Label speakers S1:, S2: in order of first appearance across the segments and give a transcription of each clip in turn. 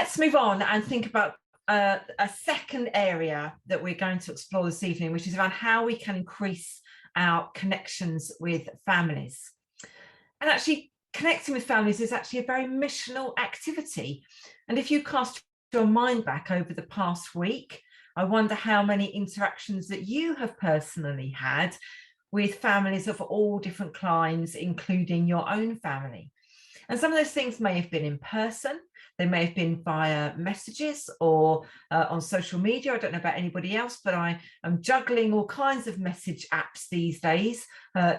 S1: Let's move on and think about a second area that we're going to explore this evening, which is around how we can increase our connections with families. And actually, connecting with families is actually a very missional activity. And if you cast your mind back over the past week, I wonder how many interactions that you have personally had with families of all different climes, including your own family. And some of those things may have been in person, they may have been via messages or on social media. I don't know about anybody else, but I am juggling all kinds of message apps these days,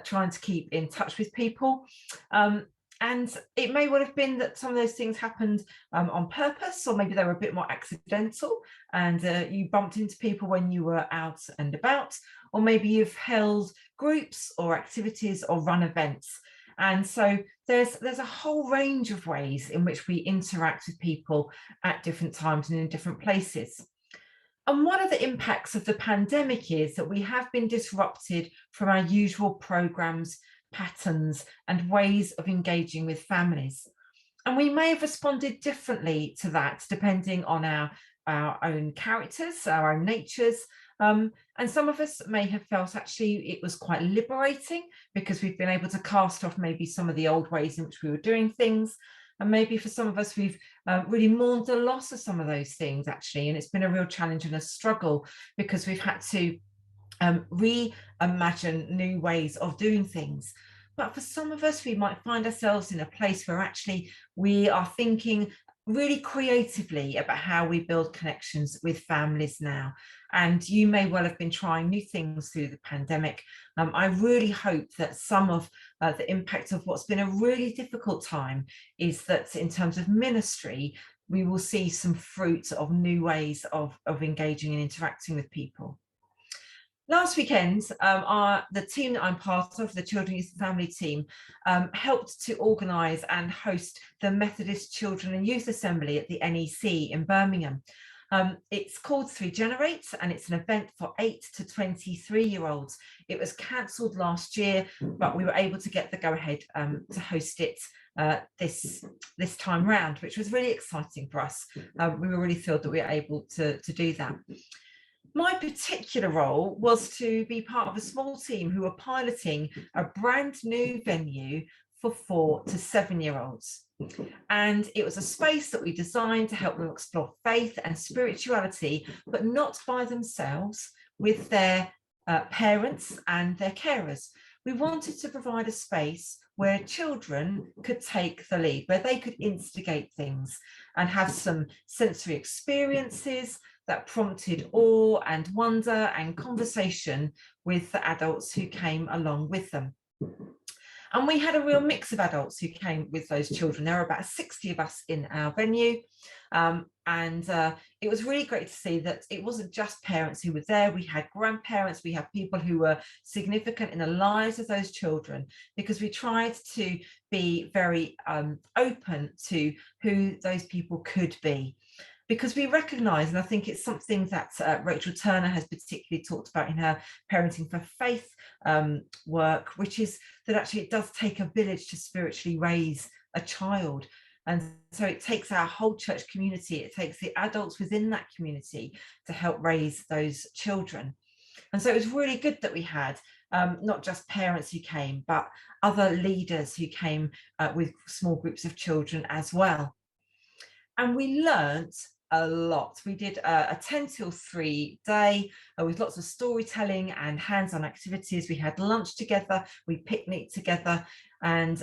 S1: trying to keep in touch with people. And it may well have been that some of those things happened on purpose, or maybe they were a bit more accidental and you bumped into people when you were out and about, or maybe you've held groups or activities or run events. And so there's a whole range of ways in which we interact with people at different times and in different places. And one of the impacts of the pandemic is that we have been disrupted from our usual programs, patterns, and ways of engaging with families. And we may have responded differently to that, depending on our own characters, our own natures. And some of us may have felt actually it was quite liberating because we've been able to cast off maybe some of the old ways in which we were doing things. And maybe for some of us, we've really mourned the loss of some of those things, actually. And it's been a real challenge and a struggle because we've had to reimagine new ways of doing things. But for some of us, we might find ourselves in a place where actually we are thinking really creatively about how we build connections with families now. And you may well have been trying new things through the pandemic. I really hope that some of the impact of what's been a really difficult time is that in terms of ministry, we will see some fruit of new ways of engaging and interacting with people. Last weekend, the team that I'm part of, the Children, Youth and Family team, helped to organise and host the Methodist Children and Youth Assembly at the NEC in Birmingham. It's called 3Generate, and it's an event for 8 to 23-year-olds. It was cancelled last year, but we were able to get the go-ahead to host it this time round, which was really exciting for us. We were really thrilled that we were able to do that. My particular role was to be part of a small team who were piloting a brand new venue for 4 to 7-year-olds. And it was a space that we designed to help them explore faith and spirituality, but not by themselves, with their parents and their carers. We wanted to provide a space where children could take the lead, where they could instigate things and have some sensory experiences that prompted awe and wonder and conversation with the adults who came along with them. And we had a real mix of adults who came with those children. There were about 60 of us in our venue. It was really great to see that it wasn't just parents who were there. We had grandparents, we had people who were significant in the lives of those children, because we tried to be very open to who those people could be. Because we recognise, and I think it's something that Rachel Turner has particularly talked about in her Parenting for Faith work, which is that actually it does take a village to spiritually raise a child. And so it takes our whole church community, it takes the adults within that community to help raise those children. And so it was really good that we had not just parents who came, but other leaders who came with small groups of children as well. And we learnt a lot. We did a 10 till 3 day with lots of storytelling and hands-on activities. We had lunch together, we picnicked together, and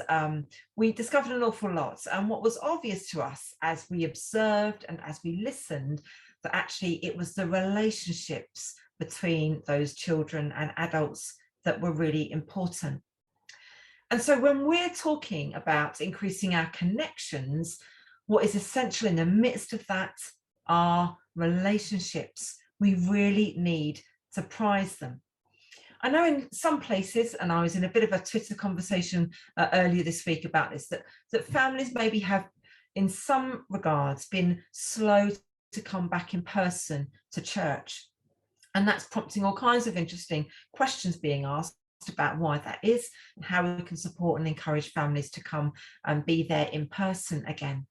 S1: we discovered an awful lot. And what was obvious to us as we observed and as we listened, that actually it was the relationships between those children and adults that were really important. And so when we're talking about increasing our connections, what is essential in the midst of that are relationships. We really need to prize them. I know in some places, and I was in a bit of a Twitter conversation earlier this week about this, that families maybe have, in some regards, been slow to come back in person to church. And that's prompting all kinds of interesting questions being asked about why that is, and how we can support and encourage families to come and be there in person again.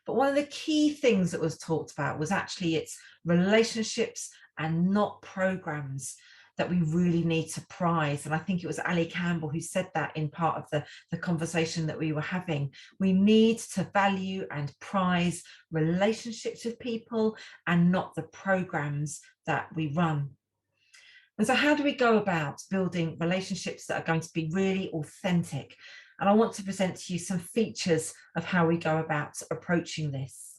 S1: But one of the key things that was talked about was actually it's relationships and not programs that we really need to prize. And I think it was Ali Campbell who said that in part of the conversation that we were having. We need to value and prize relationships with people and not the programs that we run. And so how do we go about building relationships that are going to be really authentic? And I want to present to you some features of how we go about approaching this.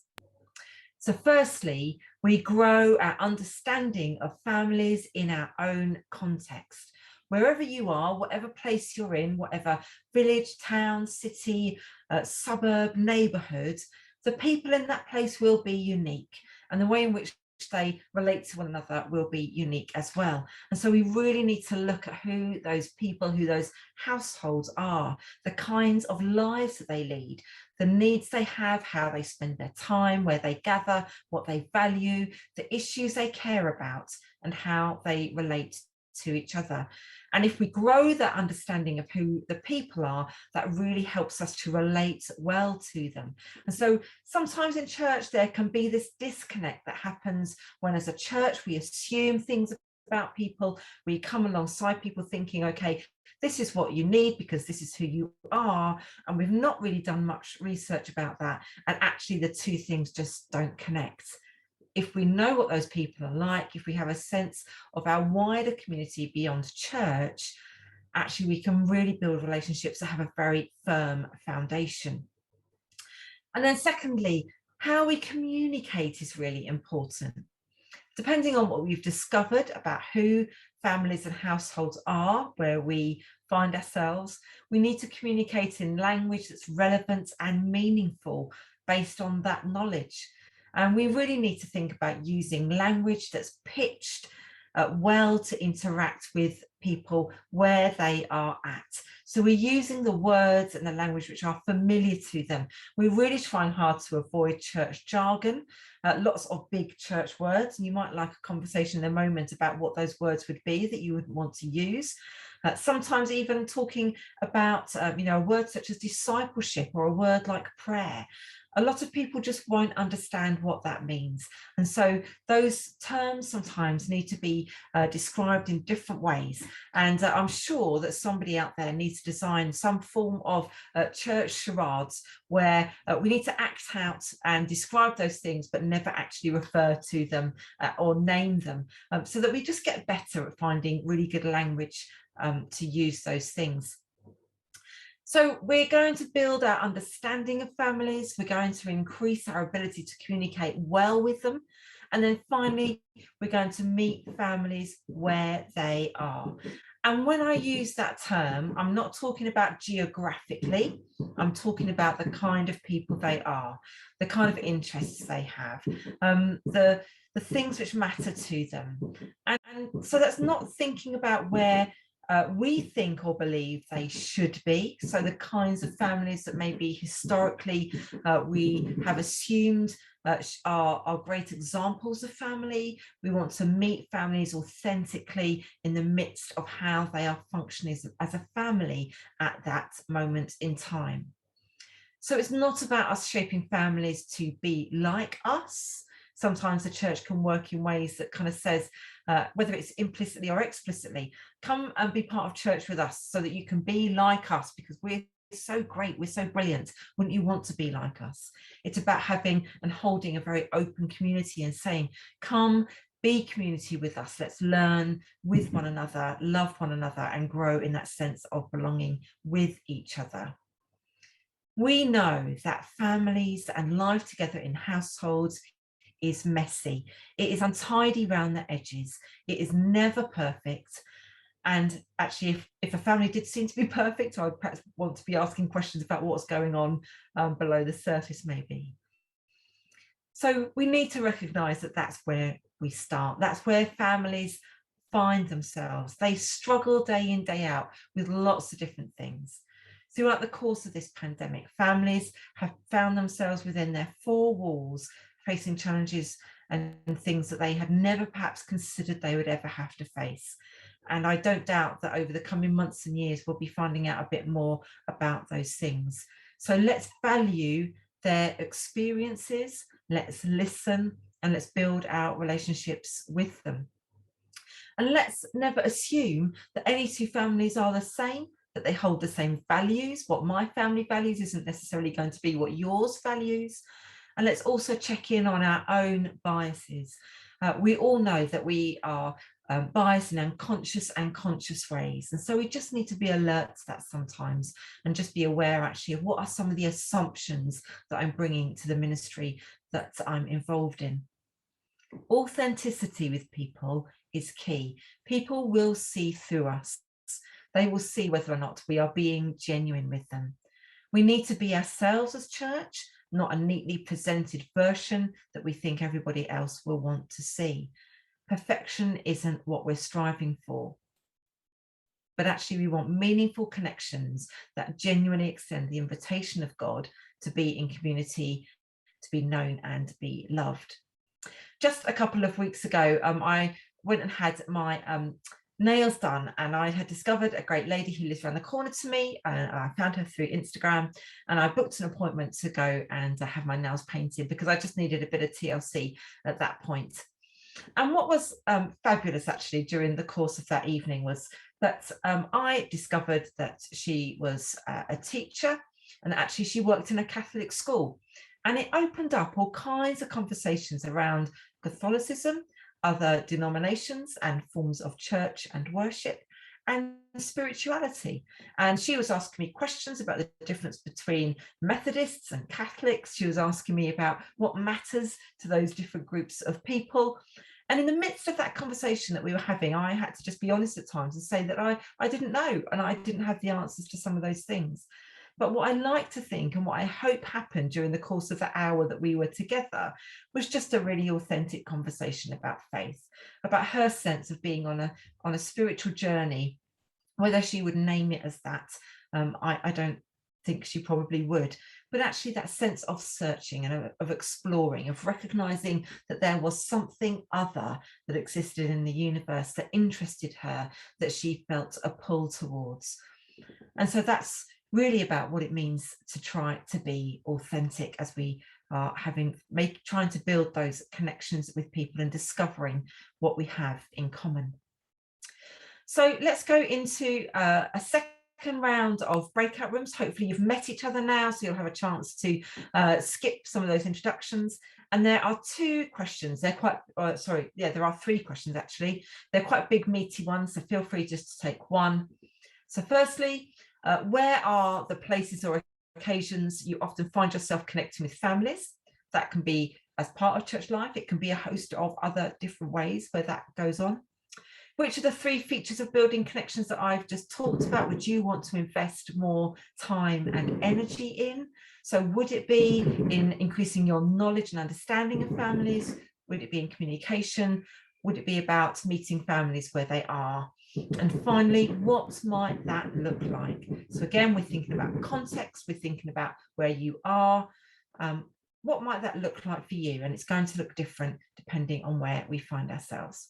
S1: So firstly, we grow our understanding of families in our own context. Wherever you are, whatever place you're in, whatever village, town, city, suburb, neighbourhood, the people in that place will be unique, and the way in which they relate to one another will be unique as well. And so we really need to look at who those people, who those households are, the kinds of lives that they lead, the needs they have, how they spend their time, where they gather, what they value, the issues they care about, and how they relate to each other. And if we grow that understanding of who the people are, that really helps us to relate well to them. And so sometimes in church there can be this disconnect that happens when, as a church, we assume things about people. We come alongside people thinking, okay, this is what you need because this is who you are, and we've not really done much research about that, and actually the two things just don't connect. If we know what those people are like, if we have a sense of our wider community beyond church, actually we can really build relationships that have a very firm foundation. And then secondly, how we communicate is really important. Depending on what we've discovered about who families and households are, where we find ourselves, we need to communicate in language that's relevant and meaningful based on that knowledge. And we really need to think about using language that's pitched well to interact with people where they are at. So we're using the words and the language which are familiar to them. We're really trying hard to avoid church jargon, lots of big church words. And you might like a conversation in a moment about what those words would be that you would want to use. Sometimes even talking about, a word such as discipleship or a word like prayer. A lot of people just won't understand what that means. And so those terms sometimes need to be described in different ways. And I'm sure that somebody out there needs to design some form of church charades where we need to act out and describe those things, but never actually refer to them or name them, so that we just get better at finding really good language to use those things. So we're going to build our understanding of families. We're going to increase our ability to communicate well with them. And then finally, we're going to meet families where they are. And when I use that term, I'm not talking about geographically. I'm talking about the kind of people they are, the kind of interests they have, the things which matter to them. And so that's not thinking about where we think or believe they should be. So the kinds of families that maybe historically we have assumed are great examples of family. We want to meet families authentically in the midst of how they are functioning as a family at that moment in time. So it's not about us shaping families to be like us. Sometimes the church can work in ways that kind of says, whether it's implicitly or explicitly, come and be part of church with us so that you can be like us because we're so great, we're so brilliant. Wouldn't you want to be like us? It's about having and holding a very open community and saying, come, be community with us. Let's learn with one another, love one another, and grow in that sense of belonging with each other. We know that families and life together in households is messy. It is untidy around the edges. It is never perfect. And actually, if a family did seem to be perfect, I would perhaps want to be asking questions about what's going on below the surface, maybe. So we need to recognise that that's where we start. That's where families find themselves. They struggle day in, day out with lots of different things. Throughout the course of this pandemic, families have found themselves within their four walls, facing challenges and things that they had never perhaps considered they would ever have to face. And I don't doubt that over the coming months and years, we'll be finding out a bit more about those things. So let's value their experiences, let's listen, and let's build our relationships with them. And let's never assume that any two families are the same, that they hold the same values. What my family values isn't necessarily going to be what yours values. And let's also check in on our own biases. We all know that we are biased in unconscious and conscious ways. And so we just need to be alert to that sometimes and just be aware actually of what are some of the assumptions that I'm bringing to the ministry that I'm involved in. Authenticity with people is key. People will see through us. They will see whether or not we are being genuine with them. We need to be ourselves as church, not a neatly presented version that we think everybody else will want to see. Perfection isn't what we're striving for, but actually we want meaningful connections that genuinely extend the invitation of God to be in community, to be known and be loved. Just a couple of weeks ago, I went and had my nails done, and I had discovered a great lady who lives around the corner to me, and I found her through Instagram, and I booked an appointment to go and have my nails painted because I just needed a bit of TLC at that point. And what was fabulous actually during the course of that evening was that I discovered that she was a teacher, and actually she worked in a Catholic school. And it opened up all kinds of conversations around Catholicism, other denominations and forms of church and worship, and spirituality. And she was asking me questions about the difference between Methodists and Catholics. She was asking me about what matters to those different groups of people. And in the midst of that conversation that we were having, I had to just be honest at times and say that I didn't know, and I didn't have the answers to some of those things. But what I like to think and what I hope happened during the course of the hour that we were together was just a really authentic conversation about faith, about her sense of being on a spiritual journey. Whether she would name it as that, I don't think she probably would, but actually that sense of searching and of exploring, of recognizing that there was something other that existed in the universe that interested her, that she felt a pull towards. And so that's really about what it means to try to be authentic as we are trying to build those connections with people and discovering what we have in common. So let's go into a second round of breakout rooms. Hopefully you've met each other now, so you'll have a chance to skip some of those introductions. And there are two questions. They're quite, there are three questions actually. They're quite big, meaty ones, so feel free just to take one. So firstly, where are the places or occasions you often find yourself connecting with families? That can be as part of church life. It can be a host of other different ways where that goes on. Which of the three features of building connections that I've just talked about would you want to invest more time and energy in? So would it be in increasing your knowledge and understanding of families? Would it be in communication? Would it be about meeting families where they are? And finally, what might that look like? So again, we're thinking about context, we're thinking about where you are. What might that look like for you? And it's going to look different depending on where we find ourselves.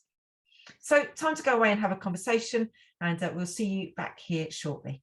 S1: So time to go away and have a conversation, and we'll see you back here shortly.